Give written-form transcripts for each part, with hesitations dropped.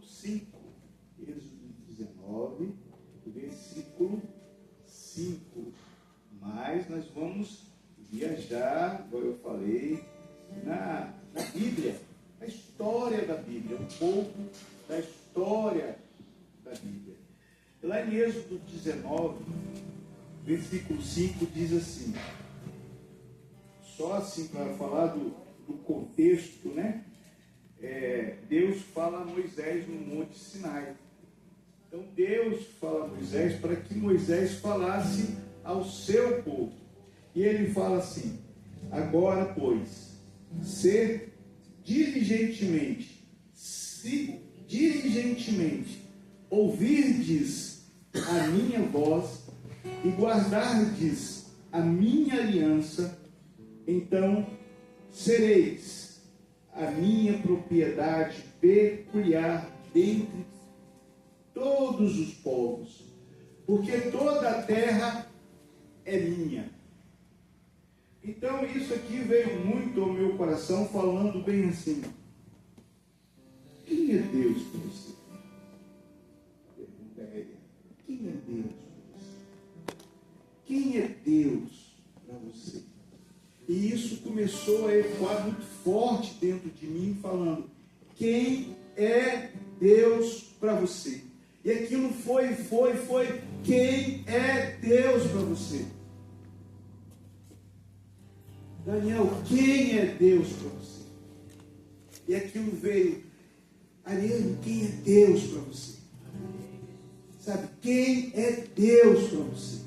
5. Êxodo 19, versículo 5. Mas nós vamos viajar, como eu falei, na Bíblia, a história da Bíblia, um pouco da história da Bíblia. Lá em Êxodo 19, versículo 5, diz assim, só assim para falar do contexto, né? Deus fala a Moisés no Monte Sinai. Então Deus fala a Moisés para que Moisés falasse ao seu povo. E ele fala assim: agora, pois, se diligentemente ouvirdes a minha voz e guardardes a minha aliança, então sereis a minha propriedade peculiar dentre todos os povos, porque toda a terra é minha. Então isso aqui veio muito ao meu coração, falando bem assim: quem é Deus para você? Pergunta é: quem é Deus para você? Quem é Deus para você? E isso começou a ecoar muito forte dentro de mim, falando: quem é Deus para você? E aquilo foi, quem é Deus para você? Daniel, quem é Deus para você? E aquilo veio: Ariane, quem é Deus para você? Sabe, quem é Deus para você?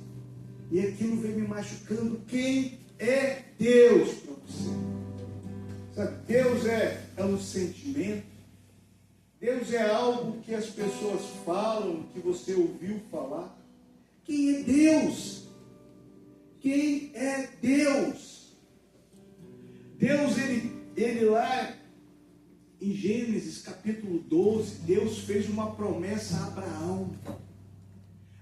E aquilo veio me machucando: quem é Deus para você? Sabe, Deus é um sentimento. Deus é algo que as pessoas falam, que você ouviu falar. Quem é Deus? Quem é Deus? Deus, ele lá em Gênesis capítulo 12, Deus fez uma promessa a Abraão.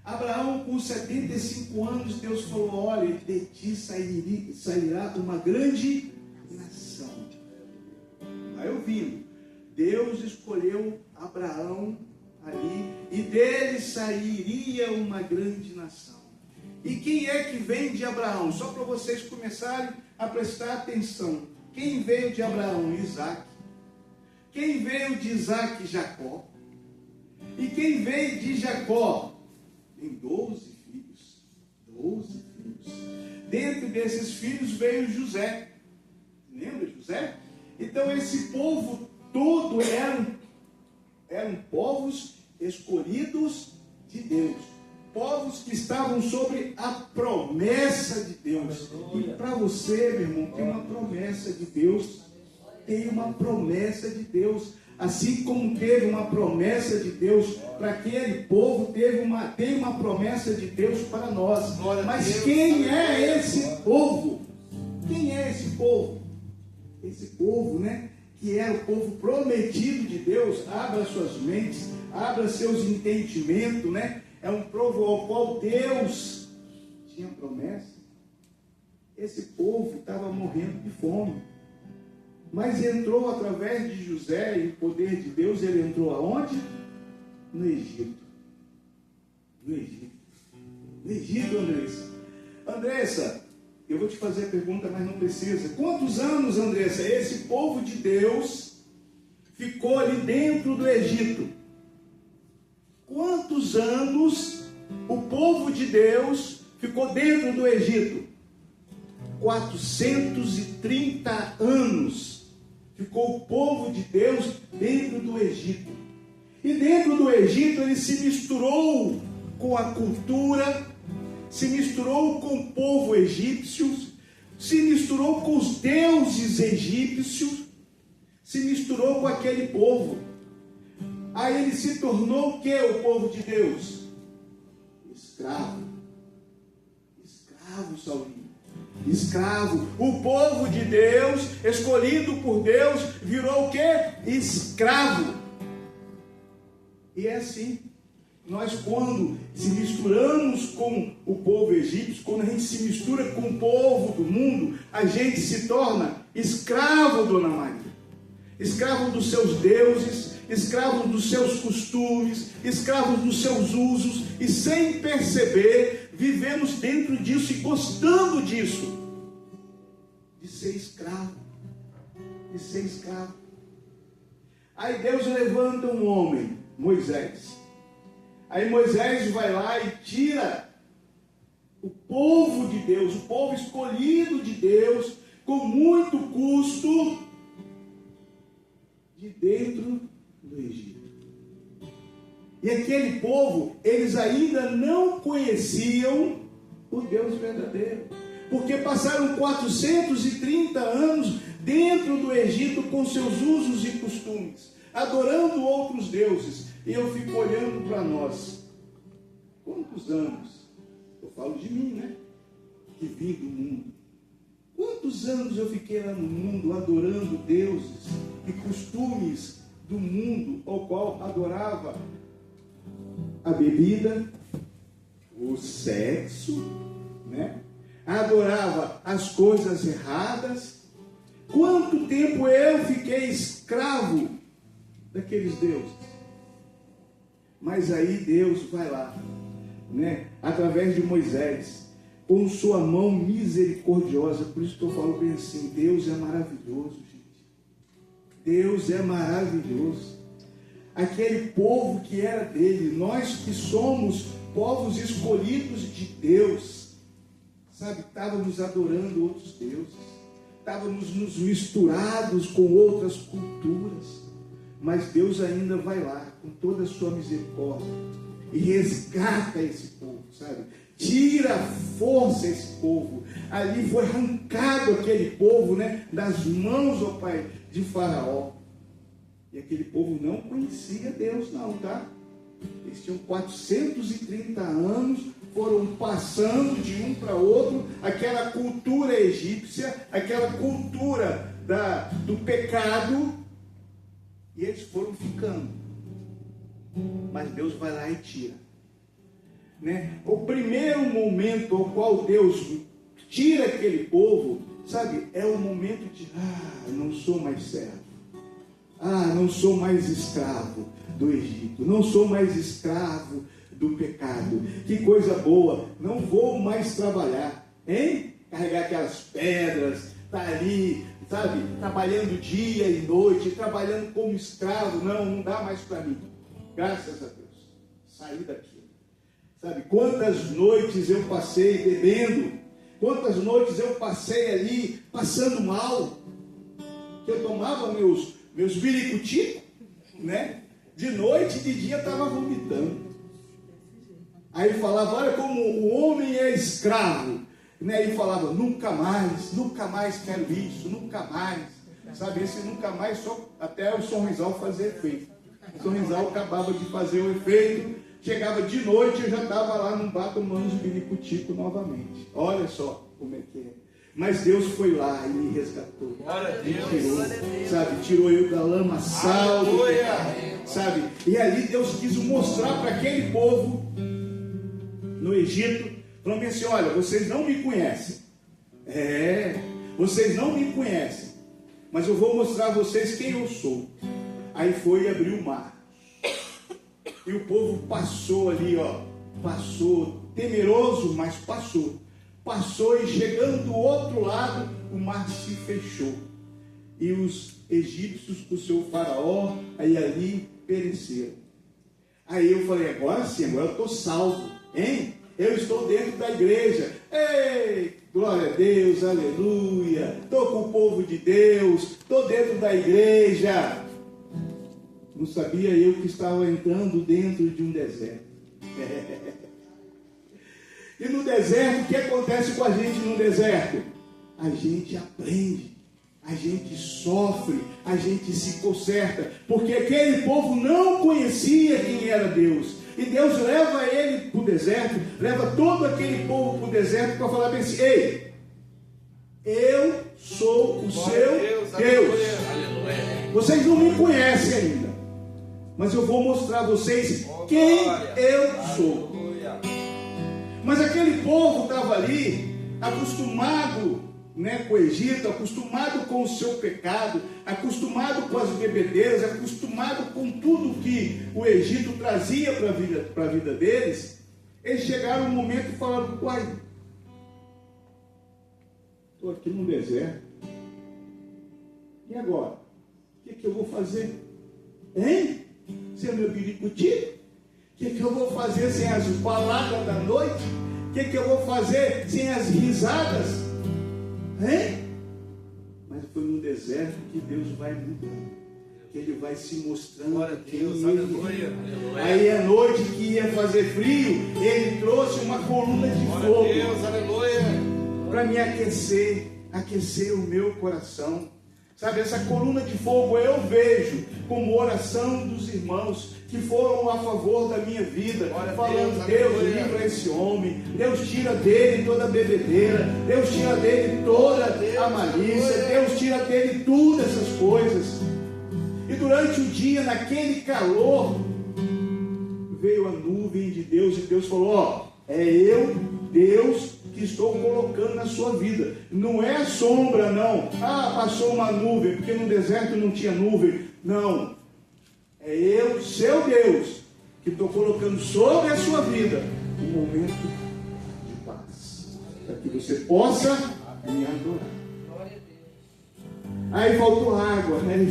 Abraão, com 75 anos, Deus falou: olha, de ti sairá uma grande nação. Vai ouvindo. Deus escolheu Abraão ali, e dele sairia uma grande nação. E quem é que vem de Abraão? Só para vocês começarem a prestar atenção. Quem veio de Abraão? Isaac. Quem veio de Isaac? Jacó. E quem veio de Jacó? Tem 12 filhos. 12 filhos. Dentro desses filhos veio José. Lembra José? Então esse povo todo eram povos escolhidos de Deus. Povos que estavam sobre a promessa de Deus. E para você, meu irmão, tem uma promessa de Deus. Tem uma promessa de Deus. Assim como teve uma promessa de Deus para aquele povo, tem uma promessa de Deus para nós. Mas quem é esse povo? Quem é esse povo? Esse povo, né? Que é o povo prometido de Deus. Abra suas mentes, abra seus entendimentos, né? É um povo ao qual Deus tinha promessa. Esse povo estava morrendo de fome. Mas entrou através de José e o poder de Deus. Ele entrou aonde? No Egito. No Egito. No Egito, Andressa. Andressa, eu vou te fazer a pergunta, mas não precisa. Quantos anos, Andressa, esse povo de Deus ficou ali dentro do Egito? Quantos anos o povo de Deus ficou dentro do Egito? 430 anos ficou o povo de Deus dentro do Egito. E dentro do Egito ele se misturou com a cultura, se misturou com o povo egípcio, se misturou com os deuses egípcios, se misturou com aquele povo. Aí ele se tornou o que, o povo de Deus? Escravo. Escravo, Saulinho. Escravo. O povo de Deus, escolhido por Deus, virou o que? Escravo. E é assim. Nós, quando se misturamos com o povo egípcio, quando a gente se mistura com o povo do mundo, a gente se torna escravo, Dona Maria. Escravo dos seus deuses, escravos dos seus costumes, escravos dos seus usos, e sem perceber, vivemos dentro disso e gostando disso, de ser escravo, de ser escravo. Aí Deus levanta um homem, Moisés. Aí Moisés vai lá e tira o povo de Deus, o povo escolhido de Deus, com muito custo, de dentro do Egito. E aquele povo, eles ainda não conheciam o Deus verdadeiro, porque passaram 430 anos dentro do Egito com seus usos e costumes, adorando outros deuses. E eu fico olhando para nós. Quantos anos? Eu falo de mim, né? Que vim do mundo. Quantos anos eu fiquei lá no mundo adorando deuses e costumes do mundo, ao qual adorava a bebida, o sexo, né? Adorava as coisas erradas. Quanto tempo eu fiquei escravo daqueles deuses? Mas aí Deus vai lá, né? Através de Moisés, com sua mão misericordiosa. Por isso que eu falo bem assim, Deus é maravilhoso, gente. Deus é maravilhoso. Aquele povo que era dele, nós que somos povos escolhidos de Deus, sabe, estávamos adorando outros deuses, estávamos nos misturados com outras culturas, mas Deus ainda vai lá, com toda a sua misericórdia, e resgata esse povo, sabe, tira a força a esse povo. Ali foi arrancado aquele povo, né, das mãos, ó Pai, de Faraó. E aquele povo não conhecia Deus não, tá? Eles tinham 430 anos, foram passando de um para outro, aquela cultura egípcia, aquela cultura do pecado, e eles foram ficando. Mas Deus vai lá e tira, né? O primeiro momento ao qual Deus tira aquele povo, sabe, é o momento de, não sou mais servo, não sou mais escravo do Egito, não sou mais escravo do pecado, que coisa boa, não vou mais trabalhar, hein? Carregar aquelas pedras, tá ali, sabe, trabalhando dia e noite, trabalhando como escravo, não dá mais para mim, graças a Deus, saí daquilo, sabe, quantas noites eu passei bebendo, quantas noites eu passei ali, passando mal, que eu tomava meus biricuticos, né? De noite e de dia estava vomitando. Aí falava, olha como o homem é escravo, né? E falava, nunca mais quero isso, nunca mais. Sabe, esse nunca mais, só até o sorrisal fazer efeito. O sorrisal acabava de fazer o efeito, chegava de noite, eu já estava lá num bar tomando os biricuticos novamente. Olha só como é que é. Mas Deus foi lá e me resgatou. Tirou eu da lama sal, sabe? E ali Deus quis mostrar para aquele povo no Egito, falando assim, olha, vocês não me conhecem. Vocês não me conhecem, mas eu vou mostrar a vocês quem eu sou. Aí foi e abriu o mar. E o povo passou ali, passou temeroso, mas passou. Passou e chegando do outro lado, o mar se fechou. E os egípcios, com o seu faraó, aí ali pereceram. Aí eu falei, agora sim, agora eu estou salvo, hein? Eu estou dentro da igreja. Ei, glória a Deus, aleluia. Estou com o povo de Deus, estou dentro da igreja. Não sabia eu que estava entrando dentro de um deserto. E no deserto, o que acontece com a gente no deserto? A gente aprende, a gente sofre, a gente se conserta, porque aquele povo não conhecia quem era Deus. E Deus leva ele para o deserto, leva todo aquele povo para o deserto para falar bem assim, ei, eu sou o seu Deus. Vocês não me conhecem ainda, mas eu vou mostrar a vocês quem eu sou. Mas aquele povo estava ali, acostumado, né, com o Egito, acostumado com o seu pecado, acostumado com as bebedeiras, acostumado com tudo que o Egito trazia para a vida deles, eles chegaram no momento e falaram: uai, estou aqui no deserto, e agora? O que eu vou fazer? Hein? Sem o meu biricuti? O que eu vou fazer sem as baladas da noite? O que eu vou fazer sem as risadas? Hein? Mas foi no deserto que Deus vai mudar, que Ele vai se mostrando quem Ele é. Aí à noite que ia fazer frio, Ele trouxe uma coluna de fogo para me aquecer o meu coração. Sabe, essa coluna de fogo eu vejo como oração dos irmãos que foram a favor da minha vida, falando: Deus, livra esse homem, Deus tira dele toda a bebedeira, Deus tira dele toda a malícia, Deus tira dele todas essas coisas. E durante o dia, naquele calor, veio a nuvem de Deus, e Deus falou: ó, é eu, Deus, que estou colocando na sua vida. Não é sombra, não. Ah, passou uma nuvem, porque no deserto não tinha nuvem. Não. É eu, seu Deus, que estou colocando sobre a sua vida um momento de paz, para que você possa me adorar. Aí faltou água, né?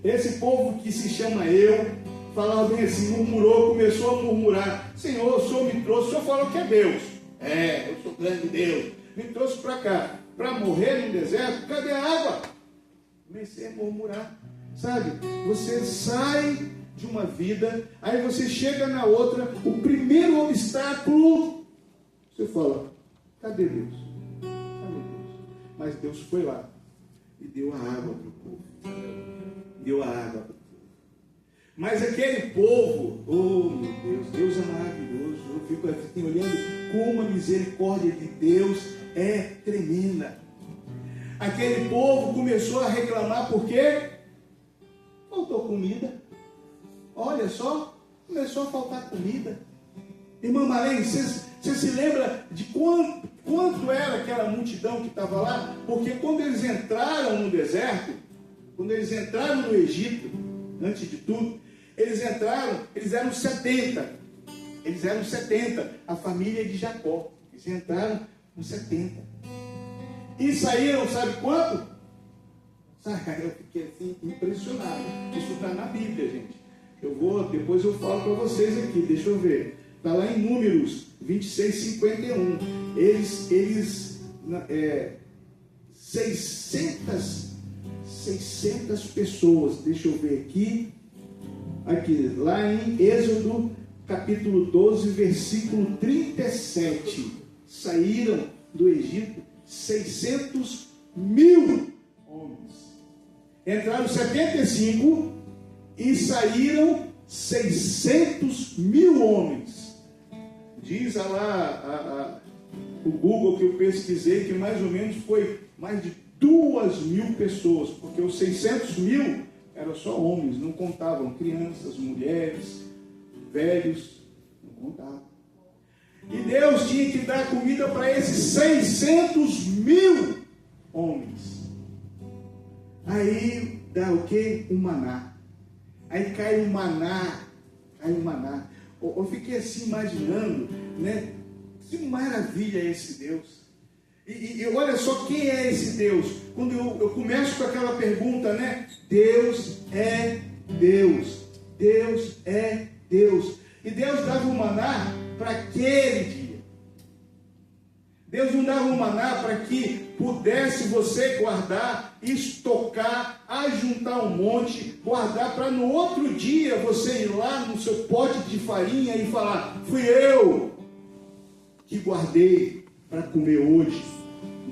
Esse povo que se chama eu, falava bem assim, murmurou, começou a murmurar: Senhor, o Senhor me trouxe, o Senhor falou que é Deus. É, eu sou grande Deus, me trouxe para cá, para morrer no deserto, cadê a água? Comecei a murmurar, sabe? Você sai de uma vida, aí você chega na outra, o primeiro obstáculo, você fala: cadê Deus? Cadê Deus? Mas Deus foi lá e deu a água para o povo, deu a água para o povo. Mas aquele povo, oh meu Deus, Deus é maravilhoso. Eu fico assim olhando como a misericórdia de Deus é tremenda. Aquele povo começou a reclamar porque faltou comida. Olha só, começou a faltar comida. Irmã Marlene, você se lembra de quanto era aquela multidão que estava lá? Porque quando eles entraram no deserto, quando eles entraram no Egito, antes de tudo, eles eram 70. Eles eram 70, a família de Jacó. Eles entraram com 70. E saíram, sabe quanto? Eu fiquei assim, impressionado. Isso está na Bíblia, gente. Depois eu falo para vocês aqui, deixa eu ver. Está lá em Números 26, 51. 600 pessoas, deixa eu ver aqui. Aqui, lá em Êxodo, capítulo 12, versículo 37. Saíram do Egito 600 mil homens. Entraram 75 e saíram 600 mil homens. Diz lá o Google que eu pesquisei que mais ou menos foi mais de 2.000 pessoas, porque os 600 mil eram só homens, não contavam crianças, mulheres, velhos, não contavam. E Deus tinha que dar comida para esses 600 mil homens. Aí dá o quê? Um maná. Aí cai um maná. Eu fiquei assim imaginando, né? Que maravilha é esse Deus. E olha só quem é esse Deus. Quando eu começo com aquela pergunta, né? Deus é Deus. Deus é Deus. E Deus dava o maná para aquele dia. Deus não dava o maná para que pudesse você guardar, estocar, ajuntar um monte, guardar para no outro dia você ir lá no seu pote de farinha e falar: fui eu que guardei para comer hoje.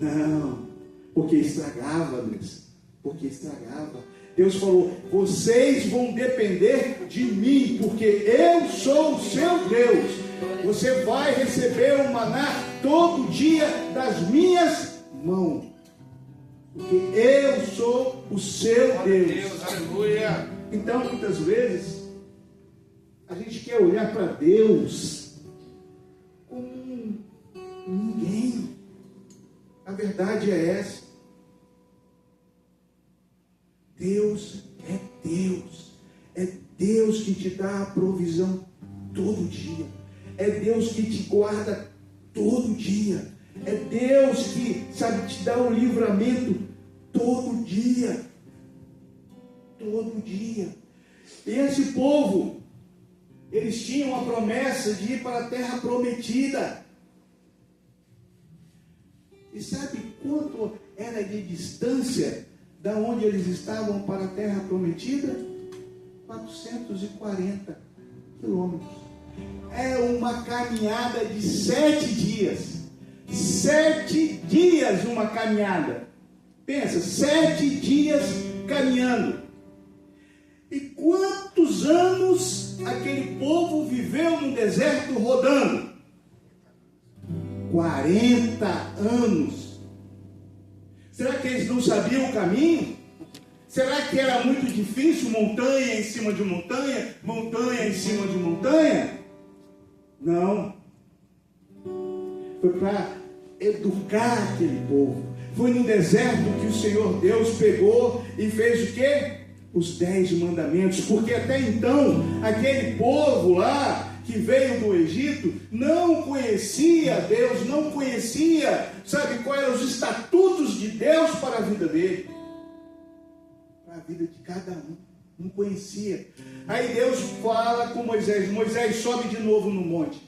Não, porque estragava, Deus, porque estragava. Deus falou: vocês vão depender de mim, porque eu sou o seu Deus. Você vai receber o maná todo dia das minhas mãos, porque eu sou o seu Deus. Aleluia. Então, muitas vezes, a gente quer olhar para Deus como ninguém. A verdade é essa. Deus é Deus. É Deus que te dá a provisão todo dia. É Deus que te guarda todo dia. É Deus que, sabe, te dá o livramento todo dia. Todo dia. E esse povo, eles tinham a promessa de ir para a terra prometida. E sabe quanto era de distância da onde eles estavam para a terra prometida? 440 quilômetros. É uma caminhada de 7 dias. 7 dias uma caminhada. Pensa, 7 dias caminhando. E quantos anos aquele povo viveu no deserto rodando? 40 anos. Será que eles não sabiam o caminho? Será que era muito difícil, montanha em cima de montanha, montanha em cima de montanha? Não. Foi para educar aquele povo. Foi no deserto que o Senhor Deus pegou e fez o quê? Os 10 mandamentos. Porque até então, aquele povo lá, que veio do Egito, não conhecia Deus, não conhecia, sabe, quais eram os estatutos de Deus para a vida dele, para a vida de cada um, não conhecia. Aí Deus fala com Moisés, Moisés sobe de novo no monte,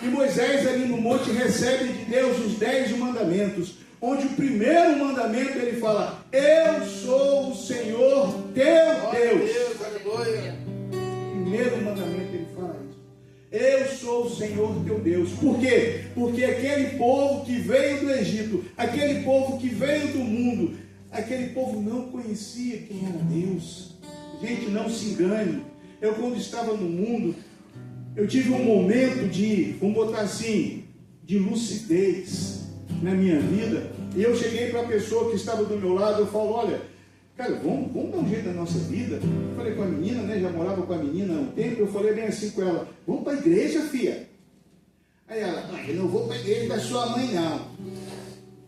e Moisés ali no monte recebe de Deus os 10 mandamentos, onde o primeiro mandamento ele fala, eu sou o Senhor teu Deus. Primeiro mandamento ele fala isso. Eu sou o Senhor teu Deus. Por quê? Porque aquele povo que veio do Egito, aquele povo que veio do mundo, aquele povo não conhecia quem era Deus. Gente, não se engane. Eu, quando estava no mundo, eu tive um momento de, vamos botar assim, de lucidez na minha vida. E eu cheguei para a pessoa que estava do meu lado, eu falo, olha, cara, vamos dar um jeito na nossa vida. Eu falei com a menina, né? Já morava com a menina há um tempo. Eu falei bem assim com ela, vamos para a igreja, filha. Aí ela, eu não vou para a igreja da sua mãe, não.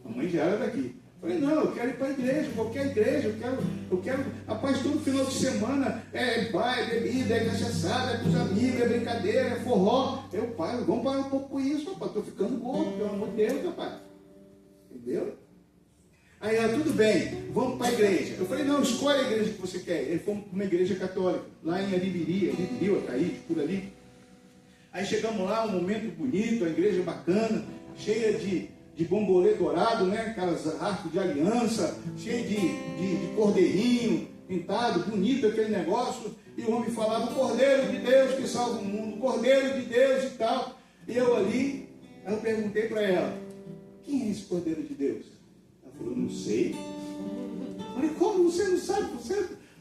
A mãe já era daqui. Eu falei, não, eu quero ir para a igreja, qualquer igreja, eu quero, rapaz, todo final de semana é baile, bebida, é cachaçada, é com os amigos, é brincadeira, é forró. Eu, pai, vamos parar um pouco com isso, rapaz, estou ficando gordo, pelo amor de Deus, rapaz. Entendeu? Aí ela, tudo bem, vamos para a igreja. Eu falei, não, escolhe a igreja que você quer. Ele foi para uma igreja católica, lá em Aribiri, Ataíde, por ali. Aí chegamos lá, um momento bonito, a igreja bacana, cheia de bombolê dourado, né? Aquelas arcos de aliança, cheio de cordeirinho, pintado, bonito aquele negócio. E o homem falava, o Cordeiro de Deus que salva o mundo, o Cordeiro de Deus e tal. E eu ali, eu perguntei para ela, quem é esse Cordeiro de Deus? Ela falou, não sei. Eu falei, como você não sabe?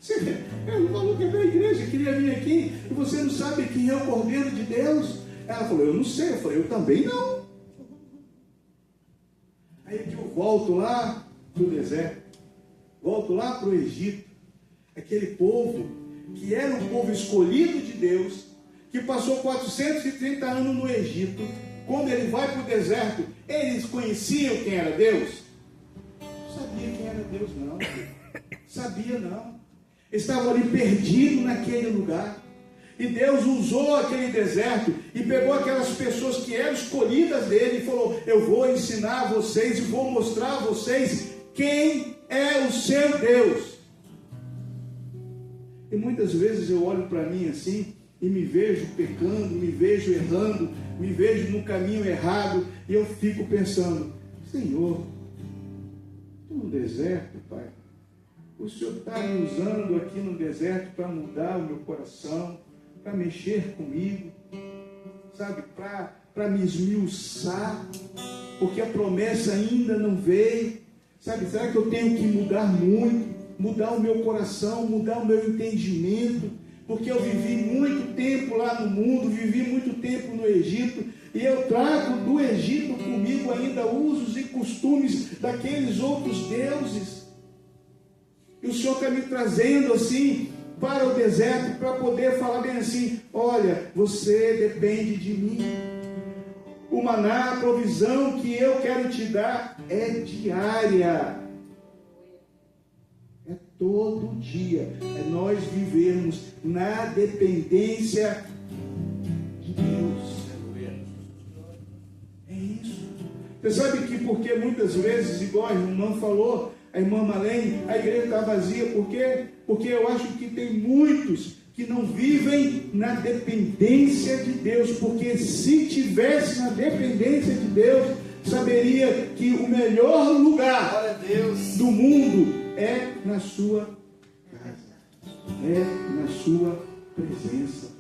Você falou que é da igreja, queria vir aqui, e você não sabe quem é o Cordeiro de Deus? Ela falou, eu não sei. Eu falei, eu também não. Aí eu volto lá para o deserto, volto lá para o Egito, aquele povo que era um povo escolhido de Deus, que passou 430 anos no Egito. Quando ele vai para o deserto, eles conheciam quem era Deus? Não sabia quem era Deus, não. Sabia, não. Estavam ali perdidos naquele lugar. E Deus usou aquele deserto e pegou aquelas pessoas que eram escolhidas dele e falou, eu vou ensinar vocês e vou mostrar a vocês quem é o seu Deus. E muitas vezes eu olho para mim assim e me vejo pecando, me vejo errando, me vejo no caminho errado, e eu fico pensando, Senhor, estou no deserto, Pai. O Senhor está me usando aqui no deserto para mudar o meu coração, para mexer comigo, sabe, para me esmiuçar, porque a promessa ainda não veio, sabe, será que eu tenho que mudar muito, mudar o meu coração, mudar o meu entendimento, porque eu vivi muito tempo lá no mundo, vivi muito tempo no Egito, e eu trago do Egito comigo ainda usos e costumes daqueles outros deuses, e o Senhor está me trazendo assim, para o deserto, para poder falar bem assim, olha, você depende de mim, O maná, a provisão que eu quero te dar é diária. É todo dia. É nós vivermos na dependência de Deus. É isso. Você sabe que porque muitas vezes, igual a irmã falou, a irmã Malene, a igreja está vazia. Por quê? Porque eu acho que tem muitos que não vivem na dependência de Deus. Porque se tivesse na dependência de Deus, saberia que o melhor lugar do mundo é na sua casa, é na sua presença.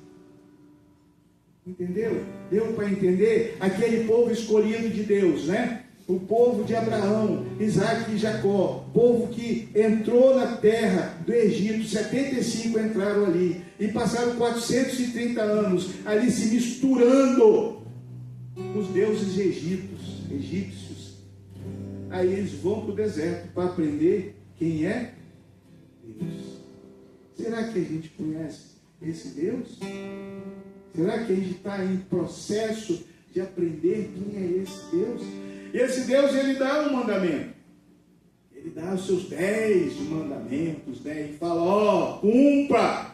Entendeu? Deu para entender? Aquele povo escolhido de Deus, né? O povo de Abraão, Isaac e Jacó, povo que entrou na terra do Egito, 75 entraram ali, e passaram 430 anos ali se misturando com os deuses egípcios. Aí eles vão para o deserto para aprender quem é Deus. Será que a gente conhece esse Deus? Será que a gente está em processo de aprender quem é esse Deus? E esse Deus, ele dá um mandamento. Ele dá os seus 10 mandamentos, né? E fala, ó, cumpra,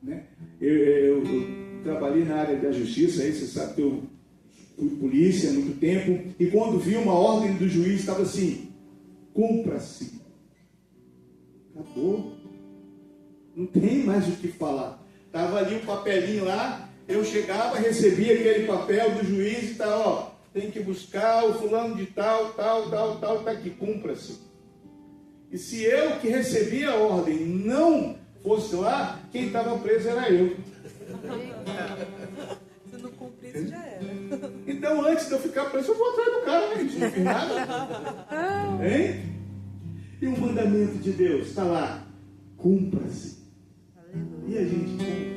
né? Eu trabalhei na área da justiça, aí você sabe que eu fui polícia há muito tempo, e quando vi uma ordem do juiz, estava assim, cumpra-se. Acabou. Não tem mais o que falar. Estava ali um papelinho lá, eu chegava, recebia aquele papel do juiz e tal, ó, tem que buscar o fulano de tal, tá aqui, cumpra-se. E se eu que recebi a ordem não fosse lá, quem estava preso era eu. Se não cumprisse, já era. Então, antes de eu ficar preso, eu vou atrás do cara, né? Isso não fiz nada. Hein? E o mandamento de Deus está lá, cumpra-se. E a gente cumpre.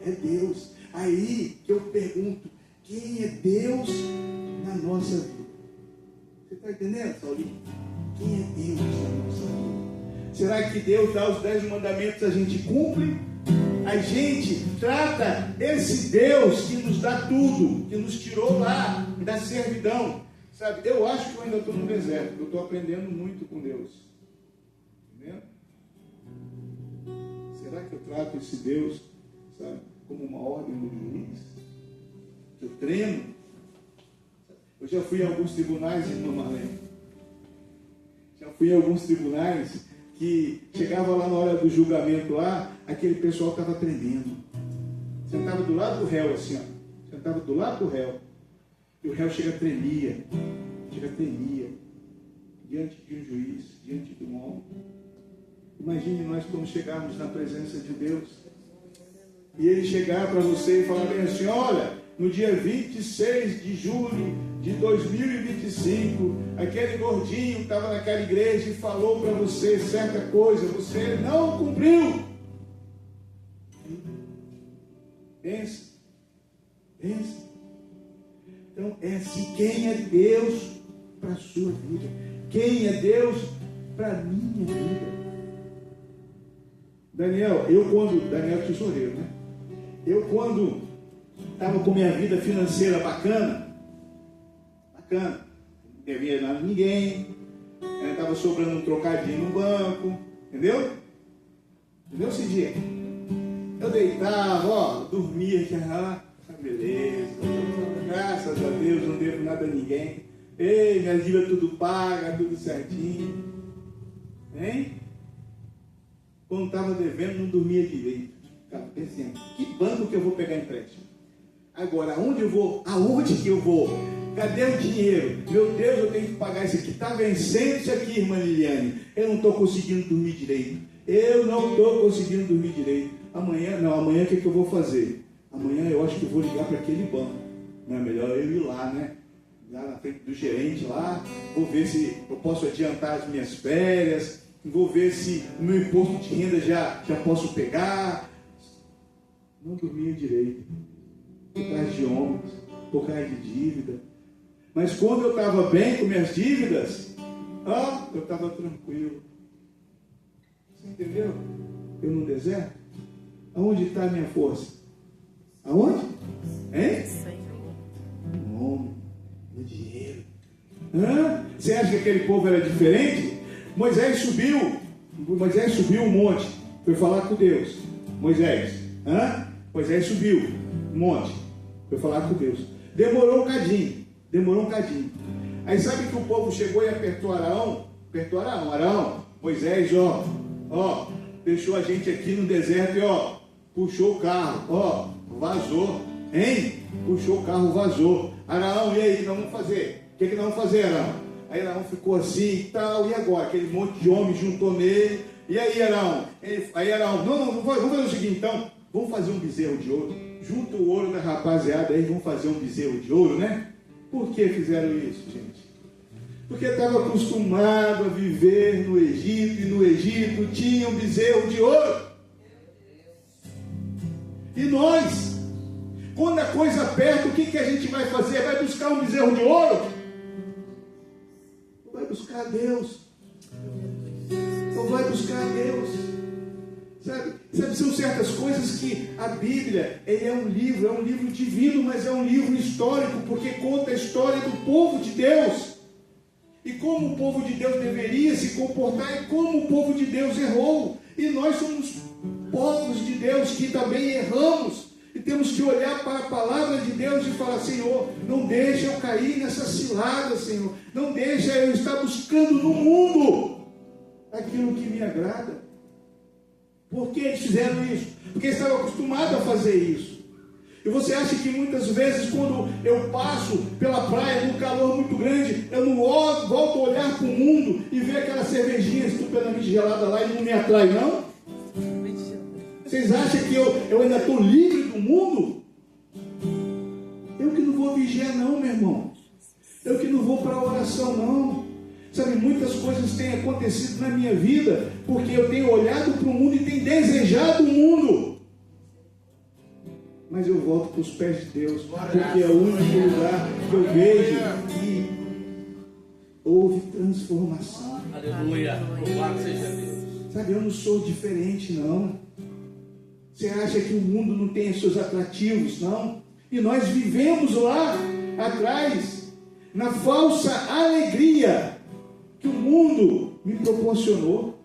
É Deus. Aí que eu pergunto, quem é Deus na nossa vida? Você está entendendo, Saulinho? Quem é Deus na nossa vida? Será que Deus dá os 10 mandamentos e a gente cumpre? A gente trata esse Deus que nos dá tudo, que nos tirou lá da servidão. Sabe, eu acho que eu ainda estou no deserto, eu estou aprendendo muito com Deus. Entendeu? Será que eu trato esse Deus, sabe, como uma ordem do juiz? Eu tremo? Eu já fui em alguns tribunais, irmã Marlene. Já fui em alguns tribunais que chegava lá na hora do julgamento lá, aquele pessoal estava tremendo. Sentava do lado do réu, assim, ó. Sentava do lado do réu. E o réu tremia, diante de um juiz, diante de um homem. Imagine nós quando chegarmos na presença de Deus, e Ele chegar para você e falar bem assim, olha, no dia 26 de julho de 2025, aquele gordinho que estava naquela igreja e falou para você certa coisa, você não cumpriu. Pensa. Então é assim, quem é Deus para a sua vida? Quem é Deus para a minha vida? Daniel é tesoureiro, né? Eu quando estava com minha vida financeira bacana, não devia nada a ninguém, estava sobrando um trocadinho no banco, entendeu? Entendeu, Cidinha? Eu deitava, ó, dormia aqui, beleza, graças a Deus, não devo nada a ninguém. Ei, minha dívida tudo paga, tudo certinho. Hein? Quando estava devendo, não dormia direito. Ficava pensando, que banco que eu vou pegar empréstimo? Agora, aonde que eu vou? Cadê o dinheiro? Meu Deus, eu tenho que pagar isso aqui. Está vencendo isso aqui, irmã Liliane. Eu não estou conseguindo dormir direito. Amanhã o que eu vou fazer? Amanhã eu acho que eu vou ligar para aquele banco. Não é melhor eu ir lá, né? Lá na frente do gerente lá, vou ver se eu posso adiantar as minhas férias, vou ver se o meu imposto de renda já posso pegar. Não dormia direito, por causa de homens, por causa de dívida. Mas quando eu estava bem com minhas dívidas, eu estava tranquilo. Você entendeu? Eu no deserto, Aonde está a minha força? Aonde? Hein? Senhor. No homem, no dinheiro. Você acha que aquele povo era diferente? Moisés subiu um monte, foi falar com Deus. Moisés subiu um monte, foi falar com Deus. Demorou um cadinho. Aí sabe que o povo chegou e apertou Arão, Moisés, deixou a gente aqui no deserto e puxou o carro, vazou, hein? Puxou o carro, vazou. Arão, e aí, o que nós vamos fazer? O que nós vamos fazer, Arão? Aí Arão ficou assim e tal, e agora? Aquele monte de homem juntou nele. E aí, Arão? Aí Arão, vamos fazer o seguinte então, vamos fazer um bezerro de ouro. Junta o ouro da rapaziada aí, vamos fazer um bezerro de ouro, né? Por que fizeram isso, gente? Porque estava acostumado a viver no Egito, e no Egito tinha um bezerro de ouro. E nós, quando a coisa aperta, o que a gente vai fazer? Vai buscar um bezerro de ouro? Ou vai buscar Deus? Ou vai buscar Deus? Sabe, são certas coisas que a Bíblia, ele é um livro divino, mas é um livro histórico, porque conta a história do povo de Deus. E como o povo de Deus deveria se comportar e como o povo de Deus errou. E nós somos povos de Deus que também erramos. E temos que olhar para a palavra de Deus e falar: Senhor, não deixa eu cair nessa cilada, Senhor. Não deixa eu estar buscando no mundo aquilo que me agrada. Por que eles fizeram isso? Porque eles estavam acostumados a fazer isso. E você acha que muitas vezes, quando eu passo pela praia num calor muito grande, eu não volto a olhar para o mundo e ver aquela cervejinha estupendamente gelada lá e não me atrai, não? Vocês acham que eu ainda estou livre do mundo? Eu que não vou vigiar não, meu irmão. Eu que não vou para a oração não. Sabe, muitas coisas têm acontecido na minha vida porque eu tenho olhado para o mundo e tenho desejado o mundo. Mas eu volto para os pés de Deus, porque é o único lugar que eu vejo que houve transformação. Aleluia. Louvado seja Deus. Sabe, eu não sou diferente, não. Você acha que o mundo não tem os seus atrativos, não? E nós vivemos lá atrás, na falsa alegria que o mundo me proporcionou.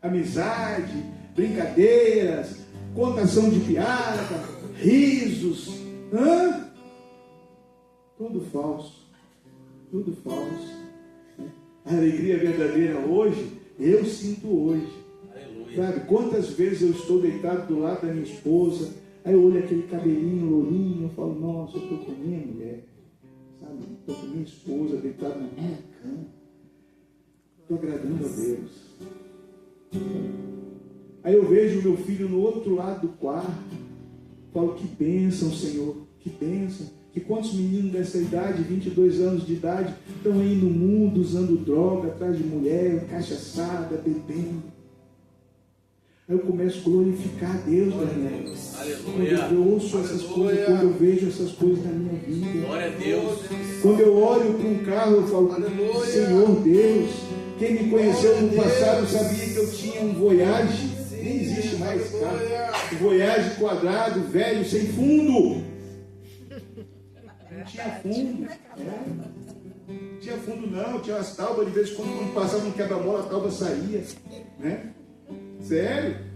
Amizade, brincadeiras, contação de piada, risos, tudo falso, tudo falso. A alegria verdadeira hoje, eu sinto hoje. Aleluia. Sabe, quantas vezes eu estou deitado do lado da minha esposa, aí eu olho aquele cabelinho lourinho, eu falo: nossa, eu estou com minha mulher, sabe, estou com minha esposa deitada na minha cama, estou agradando a Deus. Aí eu vejo o meu filho no outro lado do quarto, falo: que bênção, Senhor, que bênção. Que quantos meninos dessa idade, 22 anos de idade, estão aí no mundo usando droga, atrás de mulher, cachaçada, bebendo. Aí eu começo a glorificar a Deus, Daniel. Quando eu ouço essas coisas, quando eu vejo essas coisas na minha vida. Glória a Deus. Quando eu olho para um carro, eu falo: Senhor Deus, quem me conheceu no passado sabia que eu tinha um Voyage. Nem existe mais carro. Um Voyage quadrado, velho, sem fundo. Não tinha fundo. Não tinha fundo não, tinha umas tábuas, de vez em quando passava um quebra-mola, a tábua saía. Né? Sério?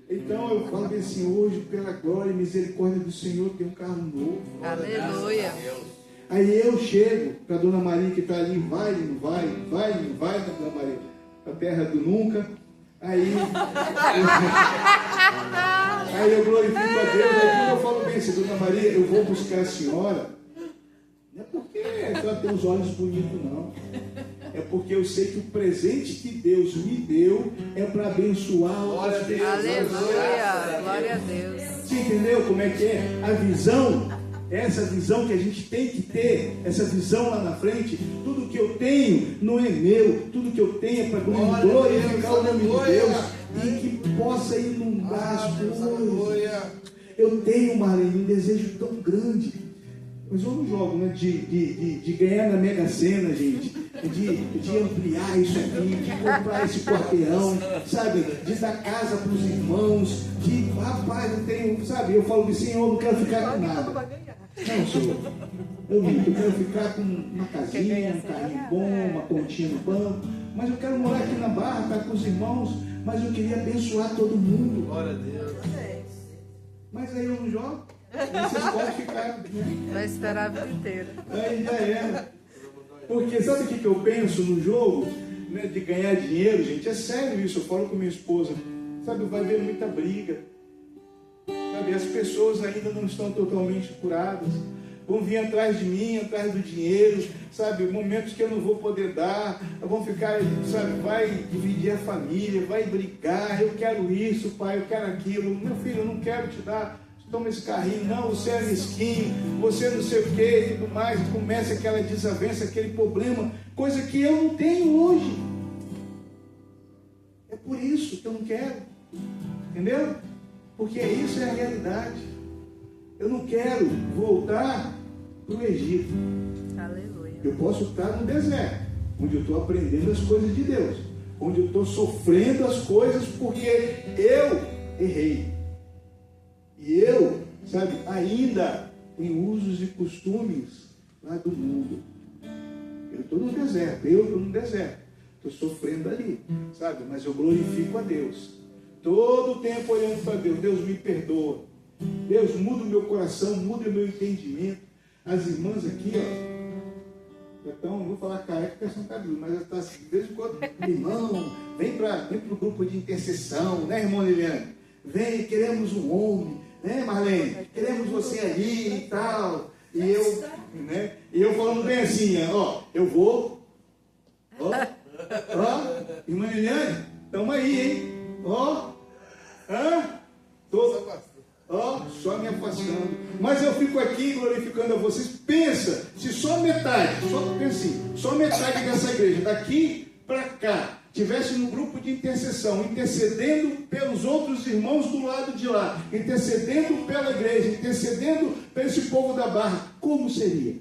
Então eu falo bem assim: hoje, pela glória e misericórdia do Senhor, tem um carro novo. Aleluia. Aí eu chego para a Dona Maria que está ali: vai, não vai, Dona Maria, a terra do nunca. Aí eu glorifico a Deus. Aí quando eu falo bem assim: Dona Maria, eu vou buscar a senhora, não é porque ela tem os olhos bonitos, não. É porque eu sei que o presente que Deus me deu é para abençoar outras pessoas. Aleluia. Glória a Deus. Você entendeu como é que é? A visão, essa visão que a gente tem que ter, essa visão lá na frente. Tudo que eu tenho não é meu, tudo que eu tenho é para glorificar o nome de Deus e que possa inundar as coisas. Eu tenho, Marlene, um desejo tão grande. Mas eu não jogo, né? De ganhar na Mega Sena, gente. De ampliar isso aqui, de comprar esse quarteirão, sabe? De dar casa para os irmãos. Rapaz, eu tenho, sabe? Eu falo assim, eu não quero ficar com nada. Não, Senhor. Eu quero ficar com uma casinha, um carrinho bom, uma continha no banco. Mas eu quero morar aqui na Barra, estar com os irmãos. Mas eu queria abençoar todo mundo. Glória a Deus. Mas aí eu não jogo. Aí vocês podem ficar, né? Vai esperar a vida inteira. Aí já era. Porque sabe o que eu penso no jogo, né, de ganhar dinheiro, gente? É sério isso, eu falo com minha esposa. Sabe, vai haver muita briga. Sabe, as pessoas ainda não estão totalmente curadas. Vão vir atrás de mim, atrás do dinheiro, sabe? Momentos que eu não vou poder dar. Vão ficar, sabe? Vai dividir a família, vai brigar. Eu quero isso, pai, eu quero aquilo. Meu filho, eu não quero te dar. Toma esse carrinho, não, você é mesquinho, você não sei o que e tudo mais, e começa aquela desavença, aquele problema, coisa que eu não tenho hoje. É por isso que eu não quero, entendeu? Porque isso é a realidade. Eu não quero voltar para o Egito. Aleluia. Eu posso estar no deserto, onde eu estou aprendendo as coisas de Deus, onde eu estou sofrendo as coisas porque eu errei. E eu, sabe, ainda tenho usos e costumes lá do mundo. Eu estou no deserto, estou sofrendo ali, sabe, mas eu glorifico a Deus. Todo o tempo olhando para Deus, Deus me perdoa. Deus muda o meu coração, muda o meu entendimento. As irmãs aqui, ó, então, não vou falar careca porque são cabelos, mas está assim, de vez em quando, irmão, vem para o grupo de intercessão, né, irmão Liliane? Vem, queremos um homem. Né, Marlene? Queremos você ali e tal. E eu falando bem assim, ó, eu vou. Ó, irmã Liliane, estamos aí, hein? Ó, só me afastando. Mas eu fico aqui glorificando a vocês. Pensa, se só metade dessa igreja, daqui para cá, tivesse no grupo de intercessão, intercedendo pelos outros irmãos do lado de lá, intercedendo pela igreja, intercedendo por esse povo da Barra, como seria?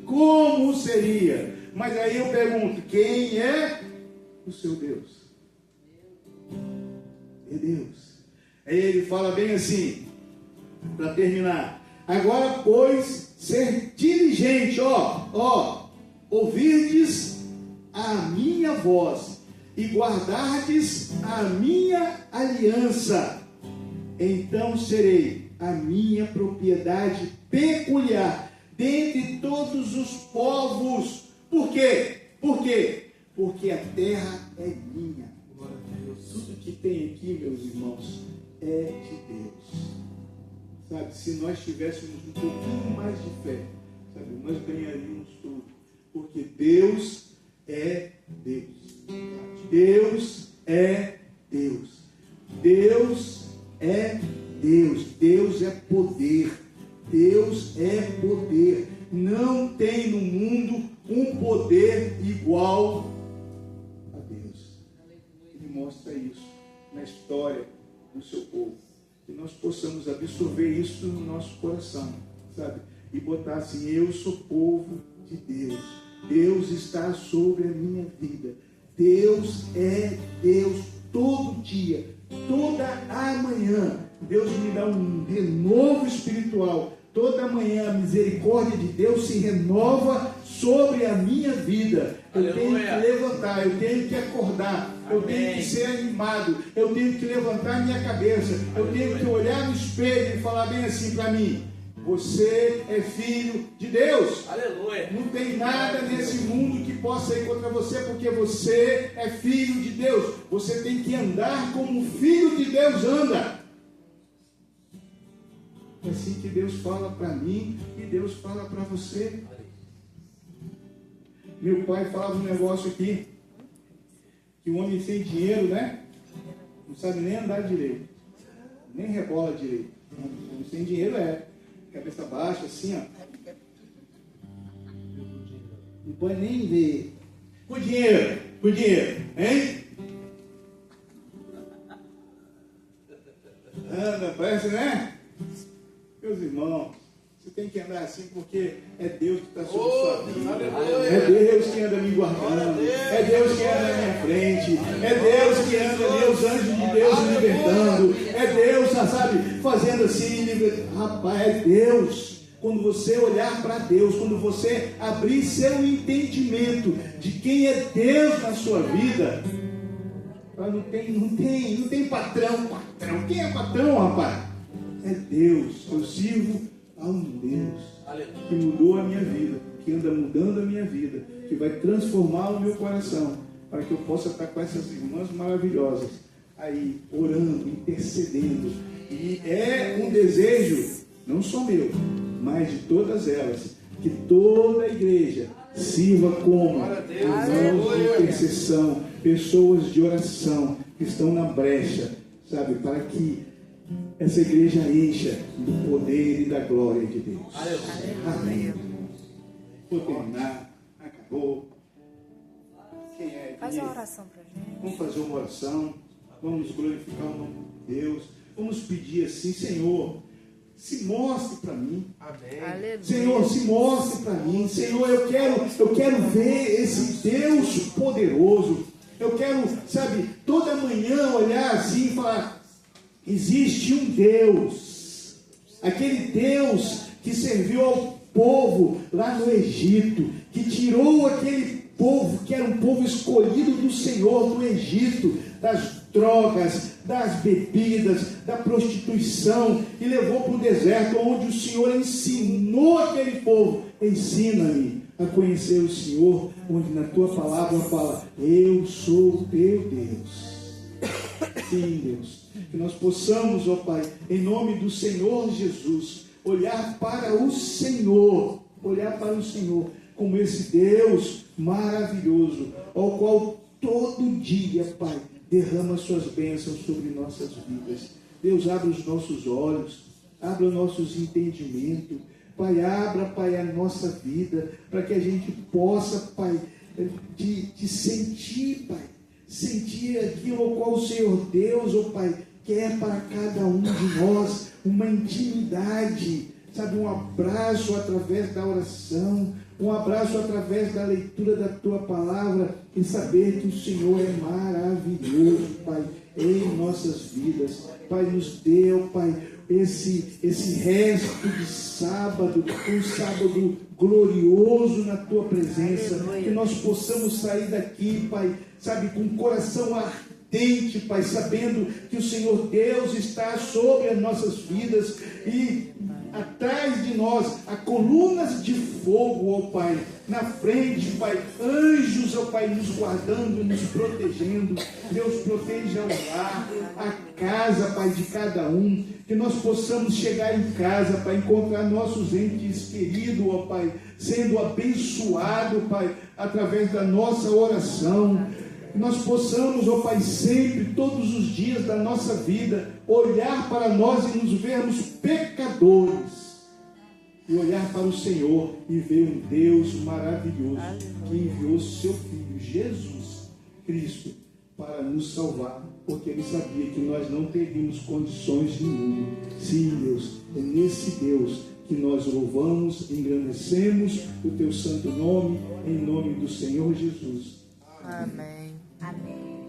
Como seria? Mas aí eu pergunto, quem é o seu Deus? É Deus. Aí ele fala bem assim, para terminar. Agora, pois, ser diligente, ouvirdes a minha voz e guardardes a minha aliança, então serei a minha propriedade peculiar dentre todos os povos. Por quê? Porque a terra é minha. Tudo que tem aqui, meus irmãos, é de Deus. Sabe, se nós tivéssemos um pouquinho mais de fé, sabe, nós ganharíamos tudo. Porque Deus é Deus. Deus é Deus. Deus é Deus. Deus é poder. Deus é poder. Não tem no mundo um poder igual a Deus. Ele mostra isso na história do seu povo. Que nós possamos absorver isso no nosso coração, sabe? E botar assim, eu sou povo de Deus. Deus está sobre a minha vida. Deus é Deus todo dia, toda a manhã. Deus me dá um renovo espiritual. Toda manhã a misericórdia de Deus se renova sobre a minha vida. Eu tenho que levantar, eu tenho que acordar, eu tenho que ser animado, eu tenho que levantar a minha cabeça, eu tenho que olhar no espelho e falar bem assim para mim: você é filho de Deus. Aleluia. Não tem nada nesse mundo que possa ir contra você, porque você é filho de Deus. Você tem que andar como o filho de Deus anda. É assim que Deus fala para mim e Deus fala para você. Meu pai falava um negócio aqui, que o homem sem dinheiro, né, não sabe nem andar direito, nem rebola direito. O homem sem dinheiro cabeça baixa, assim, ó. Não pode nem ver. Por dinheiro, hein? Anda, parece, né? Meus irmãos. irmão, você tem que andar assim porque é Deus que está sobre a sua vida. Aleluia. É Deus que anda me guardando. É Deus que anda na minha frente. É Deus que anda ali, os anjos de Deus me libertando. É Deus, sabe, fazendo assim. Rapaz, é Deus. Quando você olhar para Deus, quando você abrir seu entendimento de quem é Deus na sua vida, não tem patrão. Quem é patrão, rapaz? É Deus. Eu sirvo a um Deus que mudou a minha vida, que anda mudando a minha vida, que vai transformar o meu coração, para que eu possa estar com essas irmãs maravilhosas aí, orando, intercedendo. E é um desejo, não só meu, mas de todas elas, que toda a igreja sirva como irmãos de intercessão, pessoas de oração, que estão na brecha, sabe, para que essa igreja encha do poder e da glória de Deus. Amém. Vou terminar. Acabou. Quem é? Faz uma oração pra gente. Vamos fazer uma oração. Vamos glorificar o nome de Deus. Vamos pedir assim: Senhor, se mostre para mim. Amém. Senhor, se mostre para mim. Senhor, eu quero ver esse Deus poderoso. Eu quero, sabe, toda manhã olhar assim e falar: existe um Deus, aquele Deus que serviu ao povo lá no Egito, que tirou aquele povo que era um povo escolhido do Senhor do Egito, das drogas, das bebidas, da prostituição, e levou para o deserto, onde o Senhor ensinou aquele povo: ensina-me a conhecer o Senhor, onde na tua palavra fala: eu sou o teu Deus. Sim, Deus, que nós possamos, ó Pai, em nome do Senhor Jesus, olhar para o Senhor, como esse Deus maravilhoso, ao qual todo dia, Pai, derrama suas bênçãos sobre nossas vidas. Deus, abre os nossos olhos, abra os nossos entendimentos, Pai, abra, Pai, a nossa vida, para que a gente possa, Pai, te sentir, Pai, sentir aquilo ao qual o Senhor Deus, ó Pai, quer para cada um de nós, uma intimidade, sabe, um abraço através da oração, um abraço através da leitura da Tua Palavra, e saber que o Senhor é maravilhoso, Pai, em nossas vidas. Pai, nos dê, ó Pai, esse resto de sábado, um sábado glorioso na Tua presença, que nós possamos sair daqui, Pai, sabe, com o coração ardente, Pai, sabendo que o Senhor Deus está sobre as nossas vidas, e atrás de nós há colunas de fogo, ó Pai, na frente, Pai, anjos, ó Pai, nos guardando, nos protegendo. Deus, proteja o lar, a casa, Pai, de cada um, que nós possamos chegar em casa, Pai, encontrar nossos entes queridos, ó Pai, sendo abençoado, Pai, através da nossa oração. Que nós possamos, ó Pai, sempre, todos os dias da nossa vida, olhar para nós e nos vermos pecadores, e olhar para o Senhor e ver um Deus maravilhoso, que enviou seu Filho, Jesus Cristo, para nos salvar, porque Ele sabia que nós não teríamos condições nenhuma. Sim, Deus, é nesse Deus que nós louvamos, engrandecemos o Teu santo nome, em nome do Senhor Jesus. Amém. Amém.